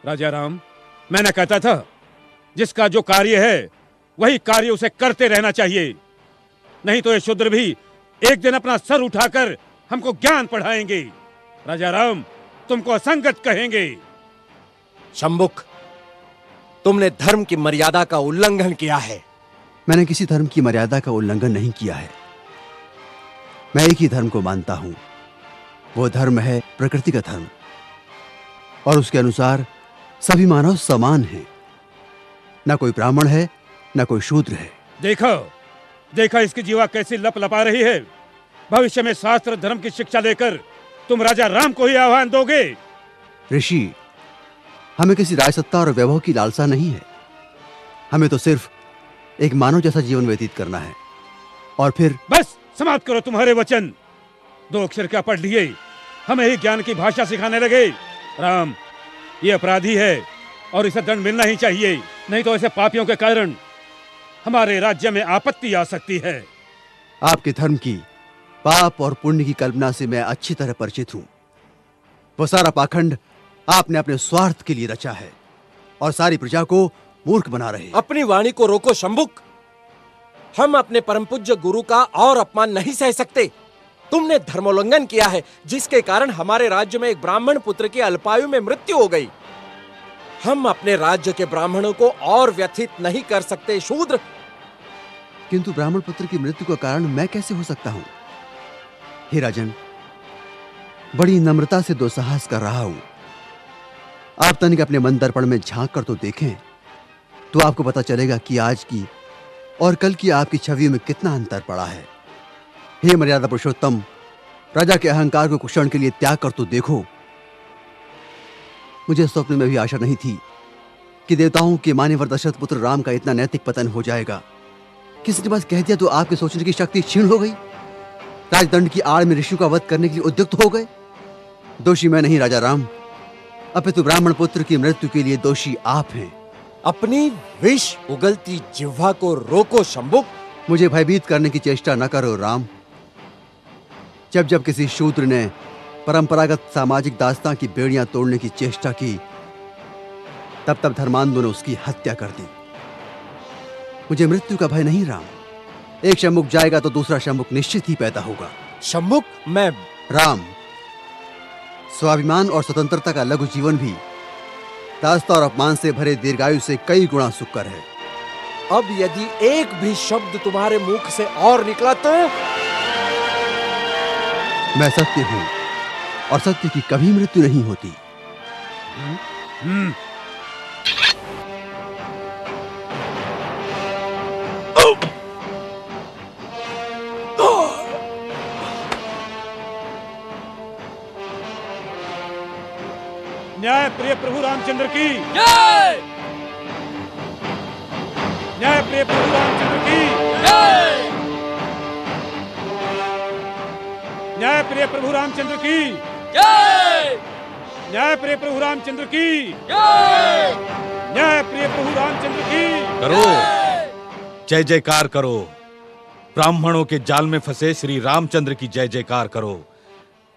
राजा राम, मैंने कहता था जिसका जो कार्य है वही कार्य उसे करते रहना चाहिए, नहीं तो ये शूद्र भी एक दिन अपना सर उठाकर हमको ज्ञान पढ़ाएंगे। राजा राम, तुमको असंगत कहेंगे। शंभुक, तुमने धर्म की मर्यादा का उल्लंघन किया है। मैंने किसी धर्म की मर्यादा का उल्लंघन नहीं किया है। मैं एक ही धर्म को मानता हूं, वो धर्म है प्रकृति का धर्म, और उसके अनुसार सभी मानव समान हैं। न कोई ब्राह्मण है, न कोई शूद्र है। देखो देखो इसकी जीवा कैसी लप लपा रही है। भविष्य में शास्त्र धर्म की शिक्षा लेकर तुम राजा राम को ही आह्वान दोगे। ऋषि, हमें किसी राजसत्ता और वैभव की लालसा नहीं है। हमें तो सिर्फ एक मानव जैसा जीवन व्यतीत करना है। और फिर बस समाप्त करो तुम्हारे वचन। 2 अक्षर क्या पढ़ लिए, हमें ही ज्ञान की भाषा सिखाने लगे। राम, ये अपराधी है और इसे दंड मिलना ही चाहिए, नहीं तो ऐसे पापियों के कारण हमारे राज्य में आपत्ति आ सकती है। आपके धर्म की पाप और पुण्य की कल्पना से मैं अच्छी तरह परिचित हूं। वो सारा पाखंड आपने अपने स्वार्थ के लिए रचा है और सारी प्रजा को मूर्ख बना रहे। अपनी वाणी को रोको शंभुक। हम अपने परम पूज्य गुरु का और अपमान नहीं सह सकते। तुमने धर्मोल्लंघन किया है, जिसके कारण हमारे राज्य में एक ब्राह्मण पुत्र की अल्पायु में मृत्यु हो गई। हम अपने राज्य के ब्राह्मणों को और व्यथित नहीं कर सकते शूद्र। किंतु ब्राह्मण पुत्र की मृत्यु का कारण मैं कैसे हो सकता हूं? हे राजन, बड़ी नम्रता से दुस्साहस कर रहा हूं। आप तनिक अपने मन दर्पण में झांक कर तो देखें, तो आपको पता चलेगा कि आज की और कल की आपकी छवि में कितना अंतर पड़ा है। हे मर्यादा पुरुषोत्तम, राजा के अहंकार को कुछ क्षण के लिए त्याग कर तो देखो। मुझे स्वप्न में भी आशा नहीं थी कि देवताओं के मान्यवर दशरथ पुत्र राम का इतना नैतिक पतन हो जाएगा। किसी ने बस कह दिया तो आपके सोचने की शक्ति क्षीण हो गई। राजदंड की आड़ में ऋषि का वध करने के लिए उद्युक्त हो गए। दोषी मैं नहीं राजा राम, अपितु ब्राह्मण पुत्र की मृत्यु के लिए दोषी आप हैं। अपनी विष उगलती जिह्वा को रोको शंभुक। मुझे भयभीत करने की चेष्टा न करो राम। जब जब किसी शूद्र ने परंपरागत सामाजिक दास्तां की बेड़ियां तोड़ने की चेष्टा की, तब तब धर्मांधों ने उसकी हत्या कर दी। मुझे मृत्यु का भय नहीं राम। एक शंभुक जाएगा तो दूसरा शंभुक निश्चित ही पैदा होगा। शंभुक, मैं राम, स्वाभिमान और स्वतंत्रता का लघु जीवन भी दास्ता और अपमान से भरे दीर्घायु से कई गुणा सुकर है। अब यदि एक भी शब्द तुम्हारे मुख से और निकला तो मैं सत्य हूं और सत्य की कभी मृत्यु नहीं होती। न्याय प्रिय प्रभु रामचंद्र की जय। न्याय प्रिय प्रभु रामचंद्र की जय। न्याय प्रिय प्रभु रामचंद्र की जय। न्याय प्रिय प्रभु रामचंद्र की जय। न्याय प्रिय प्रभु रामचंद्र की करो, जय जयकार करो। ब्राह्मणों के जाल में फंसे श्री रामचंद्र की जय जयकार करो।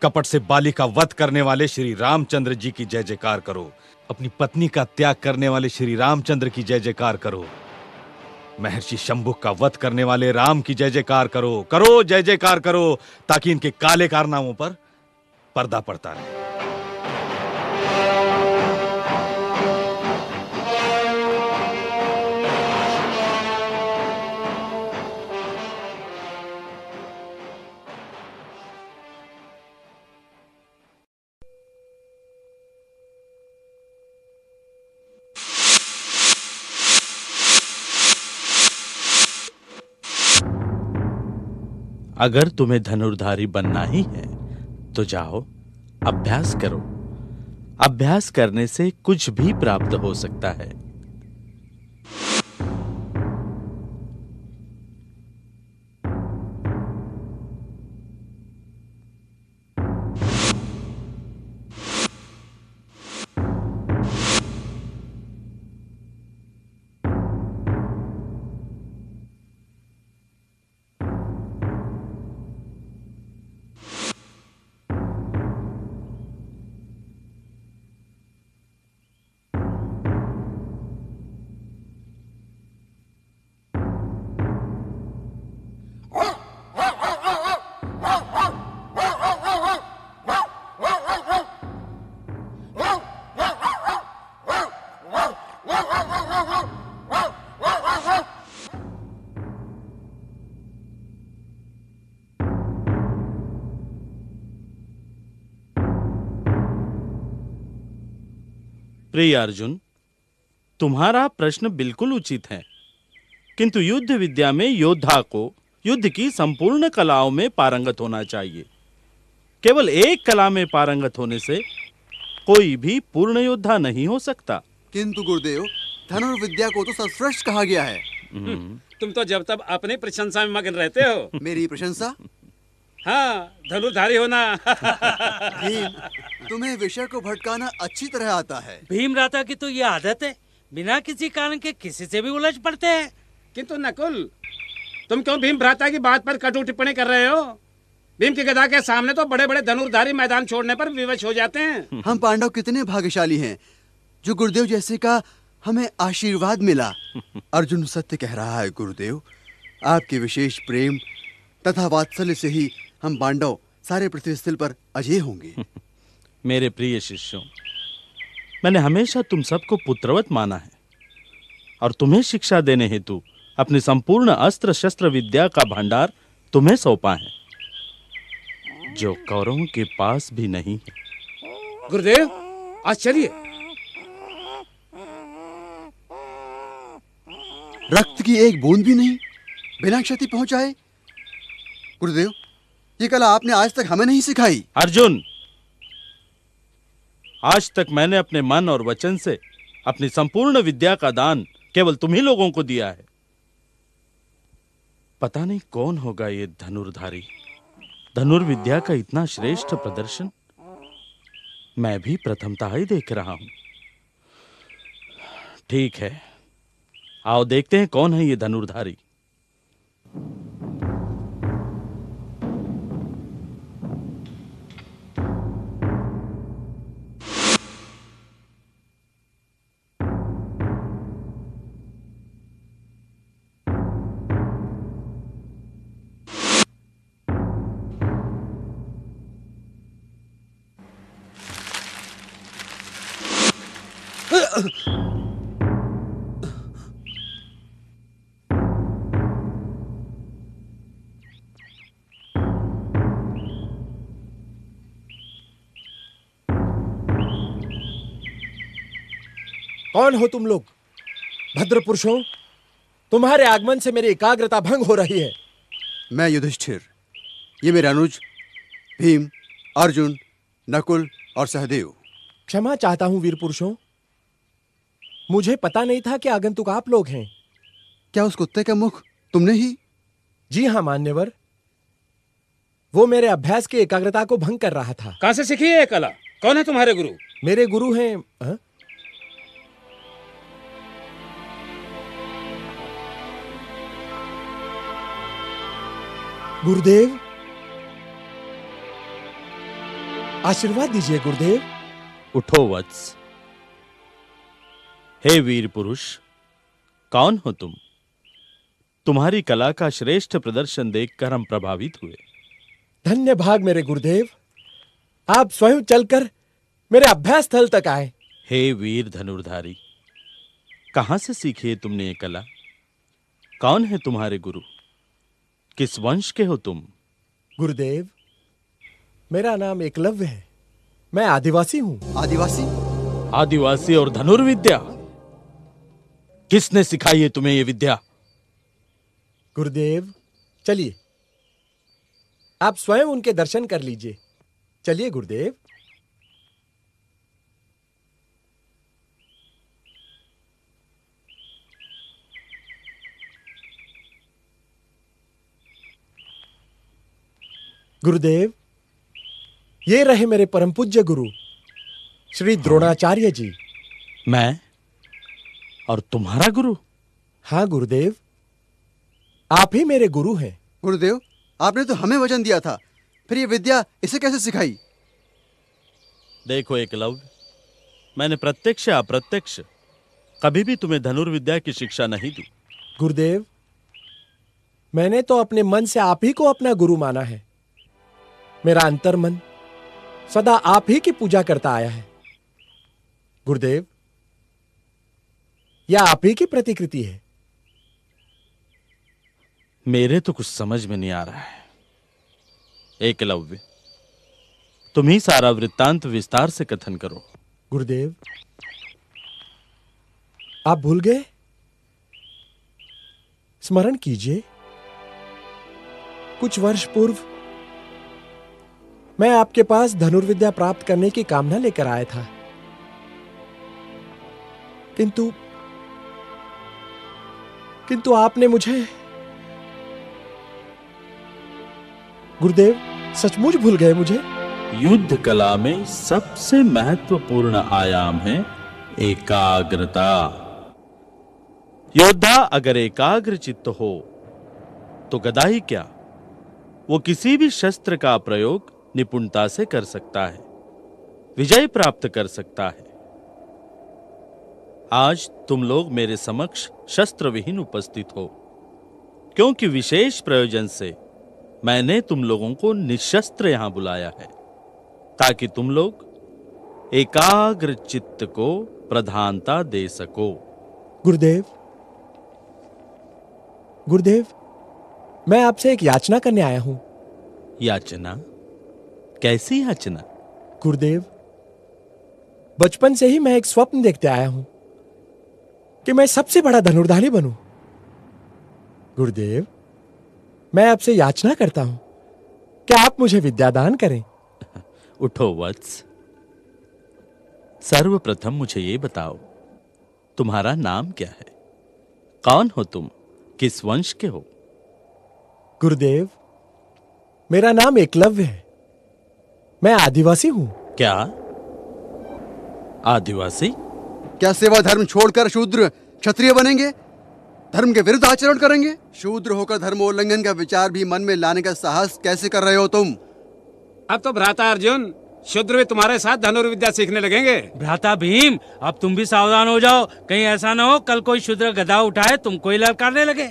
कपट से बाली का वध करने वाले श्री रामचंद्र जी की जय जयकार करो। अपनी पत्नी का त्याग करने वाले श्री रामचंद्र की जय जयकार करो। महर्षि शंभुक का वध करने वाले राम की जय जयकार करो। करो, जय जयकार करो, ताकि इनके काले कारनामों पर पर्दा पड़ता रहे। अगर तुम्हें धनुर्धारी बनना ही है तो जाओ, अभ्यास करो। अभ्यास करने से कुछ भी प्राप्त हो सकता है। प्रिय अर्जुन, तुम्हारा प्रश्न बिल्कुल उचित है, किंतु युद्ध विद्या में योद्धा को युद्ध की संपूर्ण कलाओं में पारंगत होना चाहिए। केवल एक कला में पारंगत होने से कोई भी पूर्ण योद्धा नहीं हो सकता। किंतु गुरुदेव, धनुर्विद्या को तो सर्वश्रेष्ठ कहा गया है। तुम तो जब तब अपनी प्रशंसा में मगन रहते हो। मेरी प्रशंसा? हाँ, धनुर्धारी होना। भीम, तुम्हें विषय को भटकाना अच्छी तरह आता है। भीमराता की तो ये आदत है, बिना किसी कारण के किसी से भी उलझ पड़ते हैं। किंतु नकुल, तुम क्यों भीम भ्राता की बात पर कटु टिप्पणी कर रहे हो? भीम की गदा के सामने तो बड़े बड़े धनुर्धारी मैदान छोड़ने पर विवश हो जाते हैं। हम पांडव कितने भाग्यशाली हैं जो गुरुदेव जैसे का हमें आशीर्वाद मिला। अर्जुन सत्य कह रहा है गुरुदेव, आपके विशेष प्रेम तथा वात्सल्य से ही हम पांडव सारे पृथ्वी स्थल पर अजय होंगे। मेरे प्रिय शिष्यों, मैंने हमेशा तुम सबको पुत्रवत माना है और तुम्हें शिक्षा देने हेतु अपनी संपूर्ण अस्त्र शस्त्र विद्या का भंडार तुम्हें सौंपा है, जो कौरवों के पास भी नहीं है। गुरुदेव, आज चलिए। रक्त की एक बूंद भी नहीं, बिना क्षति पहुंचाए। गुरुदेव, ये कला आपने आज तक हमें नहीं सिखाई। अर्जुन, आज तक मैंने अपने मन और वचन से अपनी संपूर्ण विद्या का दान केवल तुम्ही लोगों को दिया है। पता नहीं कौन होगा ये धनुर्धारी। धनुर्विद्या का इतना श्रेष्ठ प्रदर्शन मैं भी प्रथमतः ही देख रहा हूं। ठीक है, आओ देखते हैं कौन है ये धनुर्धारी। कौन हो तुम लोग? भद्र पुरुषों, तुम्हारे आगमन से मेरी एकाग्रता भंग हो रही है। मैं युधिष्ठिर, ये मेरे अनुज भीम, अर्जुन, नकुल और सहदेव। क्षमा चाहता हूं वीर पुरुषों, मुझे पता नहीं था कि आगंतुक आप लोग हैं। क्या उस कुत्ते का मुख तुमने ही? जी हां मान्यवर, वो मेरे अभ्यास की एकाग्रता को भंग कर रहा था। कहां से सीखी है ये कला? कौन है तुम्हारे गुरु? मेरे गुरु हैं गुरुदेव, आशीर्वाद दीजिए गुरुदेव। उठो वत्स। हे वीर पुरुष, कौन हो तुम? तुम्हारी कला का श्रेष्ठ प्रदर्शन देखकर हम प्रभावित हुए। धन्य भाग मेरे गुरुदेव, आप स्वयं चलकर मेरे अभ्यास स्थल तक आए। हे वीर धनुर्धारी, कहां से सीखी है तुमने ये कला? कौन है तुम्हारे गुरु? किस वंश के हो तुम? गुरुदेव, मेरा नाम एकलव्य है, मैं आदिवासी हूं। आदिवासी? आदिवासी और धनुर्विद्या? किसने सिखाई है तुम्हें ये विद्या? गुरुदेव, चलिए आप स्वयं उनके दर्शन कर लीजिए। चलिए गुरुदेव। गुरुदेव, ये रहे मेरे परम पूज्य गुरु श्री द्रोणाचार्य जी। मैं? और तुम्हारा गुरु? हाँ गुरुदेव, आप ही मेरे गुरु हैं। गुरुदेव, आपने तो हमें वचन दिया था, फिर ये विद्या इसे कैसे सिखाई? देखो एकलव्य, मैंने प्रत्यक्ष या अप्रत्यक्ष कभी भी तुम्हें धनुर्विद्या की शिक्षा नहीं दी। गुरुदेव, मैंने तो अपने मन से आप ही को अपना गुरु माना है। मेरा अंतर्मन सदा आप ही की पूजा करता आया है। गुरुदेव, यह आप ही की प्रतिकृति है। मेरे तो कुछ समझ में नहीं आ रहा है। एकलव्य, तुम ही सारा वृत्तांत विस्तार से कथन करो। गुरुदेव, आप भूल गए? स्मरण कीजिए, कुछ वर्ष पूर्व मैं आपके पास धनुर्विद्या प्राप्त करने की कामना लेकर आया था, किंतु आपने मुझे। गुरुदेव, सचमुच भूल गए मुझे? युद्ध कला में सबसे महत्वपूर्ण आयाम है एकाग्रता। योद्धा अगर एकाग्र चित्त हो तो गदा ही क्या, वो किसी भी शस्त्र का प्रयोग निपुणता से कर सकता है, विजय प्राप्त कर सकता है। आज तुम लोग मेरे समक्ष शस्त्र विहीन उपस्थित हो, क्योंकि विशेष प्रयोजन से मैंने तुम लोगों को निशस्त्र यहां बुलाया है, ताकि तुम लोग एकाग्र चित्त को प्रधानता दे सको। गुरुदेव, मैं आपसे एक याचना करने आया हूं। याचना? कैसी याचना? गुरुदेव, बचपन से ही मैं एक स्वप्न देखते आया हूं कि मैं सबसे बड़ा धनुर्धारी बनूं। गुरुदेव, मैं आपसे याचना करता हूं कि आप मुझे विद्यादान करें। उठो वत्स, सर्वप्रथम मुझे ये बताओ, तुम्हारा नाम क्या है? कौन हो तुम? किस वंश के हो? गुरुदेव, मेरा नाम एकलव्य है। मैं आदिवासी हूं। क्या आदिवासी? क्या सेवा धर्म छोड़कर शूद्र क्षत्रिय बनेंगे? धर्म के विरुद्ध आचरण करेंगे? शूद्र होकर धर्मोल्लंघन का विचार भी मन में लाने का साहस कैसे कर रहे हो तुम? अब तो भ्राता अर्जुन, शूद्र भी तुम्हारे साथ धनुर्विद्या सीखने लगेंगे। भ्राता भीम, अब तुम भी सावधान हो जाओ, कहीं ऐसा ना हो कल कोई शूद्र गदा उठाए तुमको ही ललकारने लगे।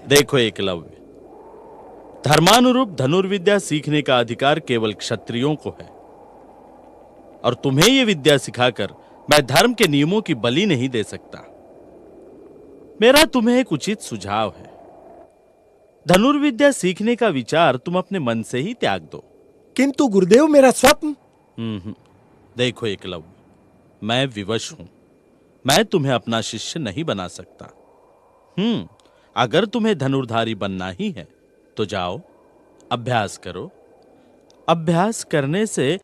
देखो एकलव्य, धर्मानुरूप धनुर्विद्या सीखने का अधिकार केवल क्षत्रियों को है, और तुम्हें यह विद्या सिखाकर मैं धर्म के नियमों की बलि नहीं दे सकता। मेरा तुम्हें एक उचित सुझाव है, धनुर्विद्या सीखने का विचार तुम अपने मन से ही त्याग दो। किंतु गुरुदेव, मेरा स्वप्न। देखो एकलव्य, मैं विवश हूं, मैं तुम्हें अपना शिष्य नहीं बना सकता। अगर तुम्हें धनुर्धारी बनना ही है तो जाओ, अभ्यास करो। अभ्यास करने से